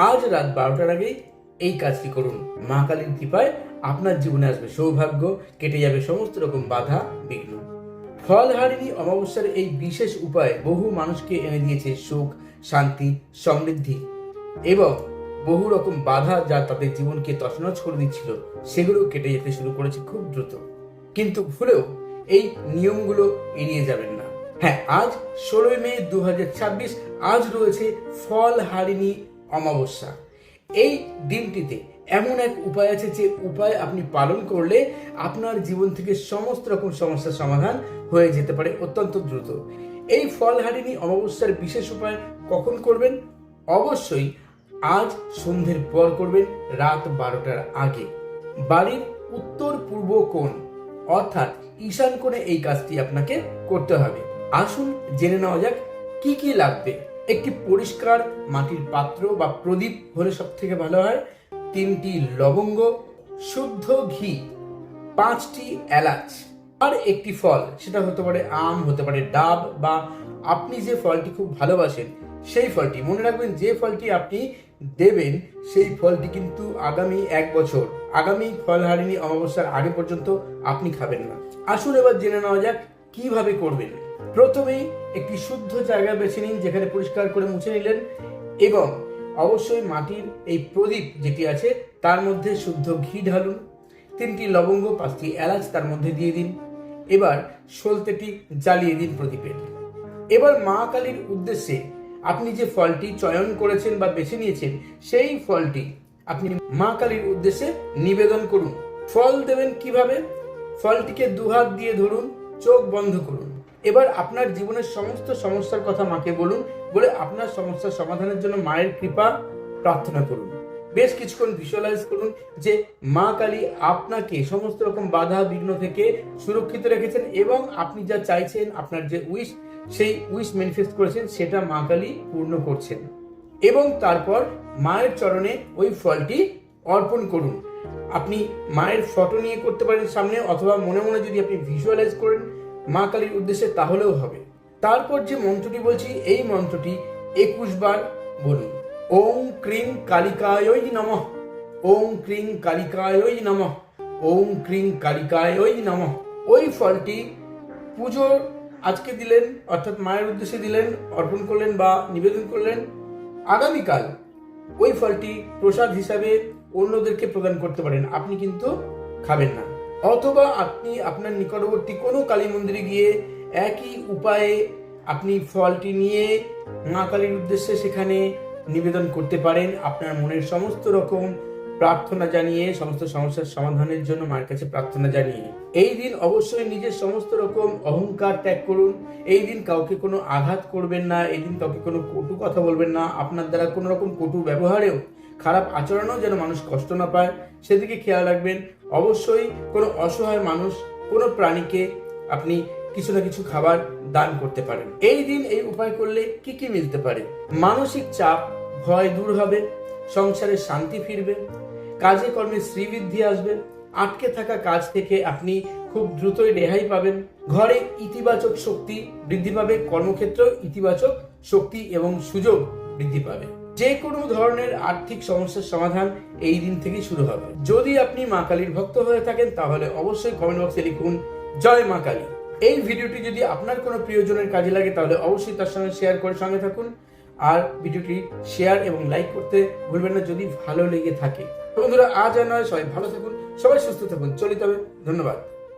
আজ রাত 12টার আগেই এই কাজটি করুন। মা কালীর কৃপায় আপনার জীবনে আসবে সৌভাগ্য, কেটে যাবে সমস্ত রকম বাধা বিঘ্ন। ফলহারিণী অমাবস্যার এই বিশেষ উপায় বহু মানুষকে এনে দিয়েছে সুখ, শান্তি, সমৃদ্ধি এবং বহু রকম বাধা যা তাদের জীবনকে তছনছ করে দিচ্ছিল সেগুলো কেটে যেতে শুরু করেছে খুব দ্রুত। কিন্তু ভুলেও এই নিয়মগুলো এড়িয়ে যাবেন না। হ্যাঁ, আজ 16 মে 2026, আজ রয়েছে ফলহারিণী অমাবস্যা। এই দিনটিতে এমন এক উপায় আছে যে উপায় আপনি পালন করলে আপনার জীবন থেকে সমস্ত রকম সমস্যার সমাধান হয়ে যেতে পারে অত্যন্ত দ্রুত। এই ফলহারিণী অমাবস্যার বিশেষ উপায় কখন করবেন? অবশ্যই আজ সন্ধ্যের পর করবেন, রাত 12টার আগে। বাড়ির উত্তর পূর্ব কোণ অর্থাৎ ঈশান কোণে এই কাজটি আপনাকে করতে হবে। আসুন জেনে নেওয়া যাক কি কি লাগবে। একটি পরিষ্কার মাটির পাত্র বা প্রদীপ হলে সব থেকে ভালো হয়, 3টি লবঙ্গ, শুদ্ধ ঘি, 5টি এলাচ আর একটি ফল। সেটা হতে পারে আম, হতে পারে ডাব, বা আপনি যে ফলটি খুব ভালোবাসেন সেই ফলটি। মনে রাখবেন, যে ফলটি আপনি দেবেন সেই ফলটি কিন্তু আগামী 1 বছর, আগামী ফলহারিণী অমাবস্যার আগে পর্যন্ত আপনি খাবেন না। আসুন এবার জেনে নেওয়া যাক কিভাবে করবেন। প্রথমেই একটি শুদ্ধ জায়গা বেছে নিন, যেখানে পরিষ্কার করে মুছে নিলেন, এবং অবশ্যই মাটির এই প্রদীপ যেটি আছে তার মধ্যে শুদ্ধ ঘি ঢালুন, 3টি লবঙ্গ, 5টি এলাচ তার মধ্যে দিয়ে দিন। এবার সলতেটি জ্বালিয়ে দিন প্রদীপের। এবার মা কালীর উদ্দেশ্যে আপনি যে ফলটি চয়ন করেছেন বা বেছে নিয়েছেন সেই ফলটি আপনি মা কালীর উদ্দেশ্যে নিবেদন করুন। ফল দেবেন কিভাবে? ফলটিকে দুহাত দিয়ে ধরুন, চোখ বন্ধ করুন। এবার আপনার জীবনের সমস্ত সমস্যার কথা মাকে বলুন, বলে আপনার সমস্যার সমাধানের জন্য মায়ের কৃপা প্রার্থনা করুন। বেশ কিছুক্ষণ ভিজুয়ালাইজ করুন যে মা কালী আপনাকে সমস্ত রকম বাধা বিঘ্ন থেকে সুরক্ষিত রেখেছেন এবং আপনি যা চাইছেন, আপনার যে উইশ, সেই উইশ ম্যানিফেস্ট করেছেন সেটা মা কালী পূর্ণ করছেন। এবং তারপর মায়ের চরণে ওই ফলটি অর্পণ করুন। আপনি মায়ের ফটো নিয়ে করতে পারেন সামনে, অথবা মনে মনে যদি আপনি ভিজুয়ালাইজ করেন মা কালীর উদ্দেশ্যে তাহলেও হবে। তারপর যে মন্ত্রটি বলছি এই মন্ত্রটি 21 বার বলুন। ওং ক্রিং কালিকায় নমঃ, ওং ক্রিং কালিকায় নমঃ, ওং ক্রিং কালিকায় নমঃ। ওই ফলটি পুজো আজকে দিলেন, অর্থাৎ মায়ের উদ্দেশ্যে দিলেন, অর্পণ করলেন বা নিবেদন করলেন। আগামীকাল ওই ফলটি প্রসাদ হিসাবে অন্যদেরকে প্রদান করতে পারেন, আপনি কিন্তু খাবেন না। অথবা আপনি আপনার নিকটবর্তী কোনো কালী মন্দিরে গিয়ে একই উপায়ে আপনি ফলটি নিয়ে মা কালীর উদ্দেশ্যে সেখানে নিবেদন করতে পারেন, আপনার মনের সমস্ত রকম প্রার্থনা জানিয়ে, সমস্ত সমস্যার সমাধানের জন্য মায়ের কাছে প্রার্থনা জানিয়ে। এই দিন অবশ্যই নিজের সমস্ত রকম অহংকার ত্যাগ করুন। এই দিন কাউকে কোনো আঘাত করবেন না, এই দিন কাউকে কোনো কটু কথা বলবেন না। আপনার দ্বারা কোনো রকম কটু ব্যবহারেও, খারাপ আচরণেও যেন মানুষ কষ্ট না পায় সেদিকে খেয়াল রাখবেন। অবশ্যই কোনো অসহায় মানুষ, কোনো প্রাণীকে আপনি কিছু না কিছু খাবার দান করতে পারেন। এই দিন এই উপায় করলে কি কি মিলতে পারে? মানসিক চাপ, ভয় দূর হবে, সংসারে শান্তি ফিরবে, কাজে কর্মে শ্রীবৃদ্ধি আসবে, আটকে থাকা কাজ থেকে আপনি খুব দ্রুতই রেহাই পাবেন, ঘরে ইতিবাচক শক্তি বৃদ্ধি পাবে, কর্মক্ষেত্রে ইতিবাচক শক্তি এবং সুযোগ বৃদ্ধি পাবে। যে কোনো ধরনের আর্থিক সমস্যার সমাধান এই দিন থেকেই শুরু হবে। যদি আপনি মা কালীর ভক্ত হয়ে থাকেন তাহলে অবশ্যই কমেন্ট বক্সে লিখুন জয় মা কালী। এই ভিডিওটি যদি আপনার কোনো প্রিয়জনের কাজে লাগে তাহলে অবশ্যই তার সঙ্গে শেয়ার করে সঙ্গে থাকুন। আর ভিডিওটি শেয়ার এবং লাইক করতে ভুলবেন না যদি ভালো লেগে থাকে। বন্ধুরা, আজ আর নয়, সবাই ভালো থাকুন, সবাই সুস্থ থাকুন। চলিত হবে। ধন্যবাদ।